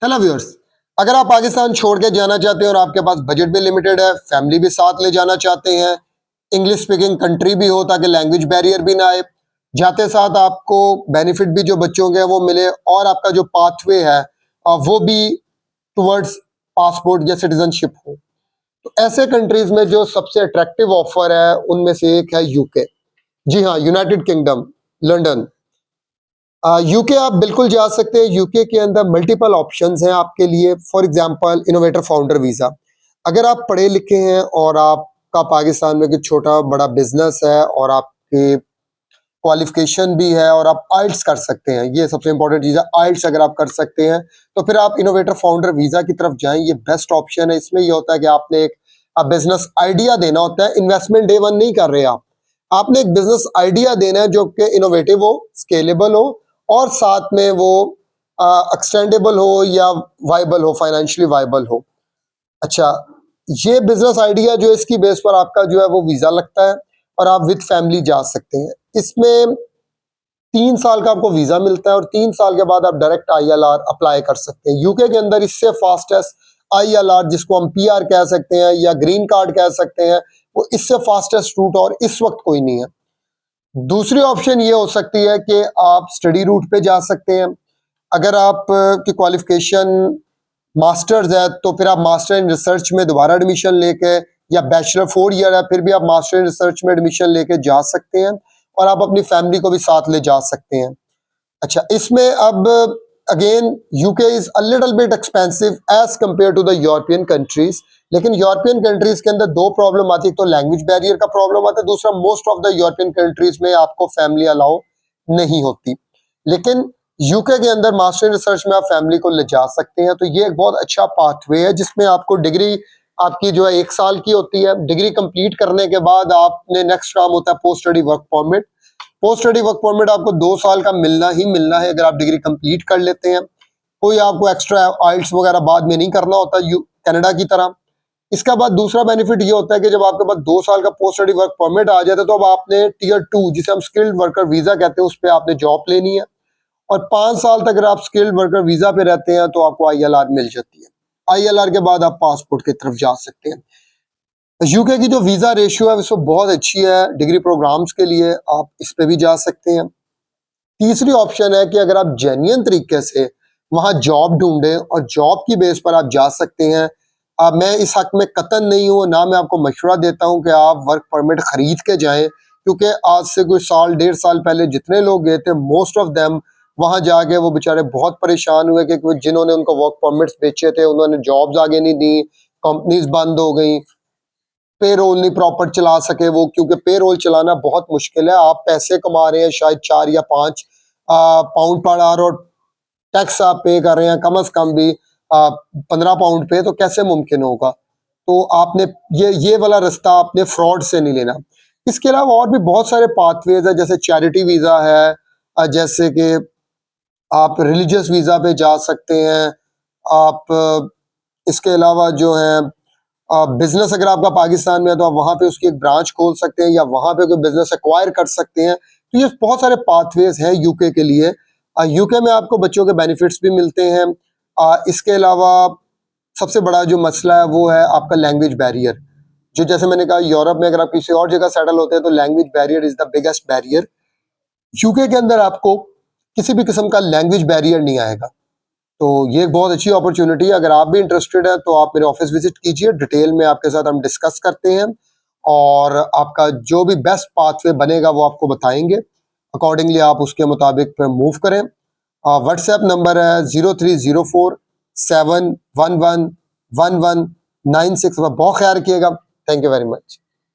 Hello viewers, अगर आप पाकिस्तान छोड़ के जाना चाहते हैं और आपके पास बजट भी लिमिटेड है, फैमिली भी साथ ले जाना चाहते हैं, इंग्लिश स्पीकिंग कंट्री भी हो ताकि लैंग्वेज बैरियर भी ना आए, जाते साथ आपको बेनिफिट भी जो बच्चों के हैं वो मिले और आपका जो पाथवे है वो भी टुवर्ड्स पासपोर्ट या सिटीजनशिप हो। तो ऐसे कंट्रीज में जो सबसे अट्रैक्टिव ऑफर है उनमें से एक है यूके। जी हाँ, यूनाइटेड किंगडम, लंदन। यूके आप बिल्कुल जा सकते हैं। यूके के अंदर मल्टीपल ऑप्शंस हैं आपके लिए। For example innovator founder visa. अगर आप पढ़े लिखे हैं और आपका पाकिस्तान में कुछ छोटा बड़ा बिजनेस है और आपकी क्वालिफिकेशन भी है और आप आइल्स कर सकते हैं, ये सबसे इंपॉर्टेंट चीज़ है। आइल्स अगर आप कर सकते हैं तो फिर आप इनोवेटर फाउंडर वीज़ा की तरफ जाएं, ये बेस्ट ऑप्शन है। इसमें ये होता है कि आपने एक बिजनेस आइडिया देना होता है, इन्वेस्टमेंट डे वन नहीं कर रहे आप। आपने एक बिजनेस आइडिया देना है जो कि इनोवेटिव हो, स्केलेबल हो और साथ में वो एक्सटेंडेबल हो या वाइबल हो, फाइनेंशियली वाइबल हो। अच्छा, ये बिजनेस आइडिया जो है इसकी बेस पर आपका जो है वो वीजा लगता है और आप विद फैमिली जा सकते हैं। इसमें 3 साल का आपको वीजा मिलता है और 3 साल के बाद आप डायरेक्ट ILR अप्लाई कर सकते हैं। यूके के अंदर इससे फास्टेस्ट ILR, जिसको हम PR कह सकते हैं या ग्रीन कार्ड कह सकते हैं, वो इससे फास्टेस्ट रूट और इस वक्त कोई नहीं है। दूसरी ऑप्शन ये हो सकती है कि आप स्टडी रूट पे जा सकते हैं। अगर आप की क्वालिफिकेशन मास्टर्स है तो फिर आप मास्टर इन रिसर्च में दोबारा एडमिशन लेके, या बैचलर 4 ईयर है फिर भी आप मास्टर इन रिसर्च में एडमिशन लेके जा सकते हैं और आप अपनी फैमिली को भी साथ ले जा सकते हैं। अच्छा, इसमें अब again UK is a little bit expensive as compare to the European countries. लेकिन यूरोपियन कंट्रीज के अंदर दो प्रॉब्लम आती है, तो लैंग्वेज बैरियर का प्रॉब्लम आता है, दूसरा most of the European countries में आपको फैमिली अलाउ नहीं होती। लेकिन यूके के अंदर मास्टर इन रिसर्च में आप फैमिली को ले जा सकते हैं। तो ये एक बहुत अच्छा पाथवे है जिसमें आपको डिग्री आपकी जो है 1 साल की होती है। डिग्री कंप्लीट करने के बाद आपने नेक्स्ट काम होता है post study work permit. Post study work permit आपको 2 साल का मिलना ही मिलना है अगर आप डिग्री कंप्लीट कर लेते हैं। कोई आपको एक्स्ट्रा आइल्स वगैरह बाद में नहीं करना होता कनाडा की तरह। इसका बाद दूसरा बेनिफिट ये होता है कि जब आपके पास 2 साल का पोस्ट स्टडी वर्क परमिट आ जाता है तो अब आपने टीयर 2, जिसे हम स्किल्ड वर्कर वीजा कहते हैं, उस पर आपने जॉब लेनी है और 5 साल तक अगर आप स्किल्ड वर्कर वीजा पे रहते हैं तो आपको ILR मिल जाती है। ILR के बाद आप पासपोर्ट की तरफ जा सकते हैं। यूके की जो वीजा रेशियो है वो बहुत अच्छी है डिग्री प्रोग्राम्स के लिए, आप इस पे भी जा सकते हैं। तीसरी ऑप्शन है कि अगर आप जेन्युइन तरीके से वहां जॉब ढूंढें और जॉब की बेस पर आप जा सकते हैं। मैं इस हक में कतन नहीं हूं, ना मैं आपको मशवरा देता हूं कि आप वर्क परमिट खरीद के जाएं, क्योंकि आज से कुछ साल 1.5 साल पहले जितने लोग गए थे मोस्ट ऑफ देम वहां जाके वो बेचारे बहुत परेशान हुए कि जिन्होंने उनको वर्क परमिट्स बेचे थे उन्होंने जॉब्स आगे नहीं दी, कंपनीज बंद हो गई, पेरोल नहीं प्रॉपर चला सके वो, क्योंकि पेरोल चलाना बहुत मुश्किल है। आप पैसे कमा रहे हैं शायद 4 या 5 पाउंड पर आवर और टैक्स आप पे कर रहे हैं कम से कम भी 15 पाउंड पे, तो कैसे मुमकिन होगा। तो आपने ये वाला रास्ता आपने फ्रॉड से नहीं लेना। इसके अलावा और भी बहुत सारे पाथवेज है, जैसे चैरिटी वीजा है, जैसे कि आप रिलीजियस वीजा पे जा सकते हैं। आप इसके अलावा जो है बिजनेस अगर आपका पाकिस्तान में है तो आप वहां पे उसकी एक ब्रांच खोल सकते हैं या वहां पे कोई बिजनेस एक्वायर कर सकते हैं। तो ये बहुत सारे पाथवेज हैं यूके के लिए। यूके में आपको बच्चों के बेनिफिट्स भी मिलते हैं। इसके अलावा सबसे बड़ा जो मसला है वो है आपका लैंग्वेज बैरियर। जो जैसे मैंने कहा, यूरोप में अगर आप किसी और जगह सेटल होते हैं तो language barrier is the biggest barrier. UK के अंदर आपको किसी भी किस्म का लैंग्वेज बैरियर नहीं आएगा। तो ये एक बहुत अच्छी अपॉर्चुनिटी है। अगर आप भी इंटरेस्टेड हैं तो आप मेरे ऑफिस विजिट कीजिए, डिटेल में आपके साथ हम डिस्कस करते हैं और आपका जो भी बेस्ट पाथवे बनेगा वो आपको बताएंगे। अकॉर्डिंगली आप उसके मुताबिक फिर मूव करें। व्हाट्सएप नंबर है 030471111196। बहुत ख्याल रखिएगा। Thank you very much.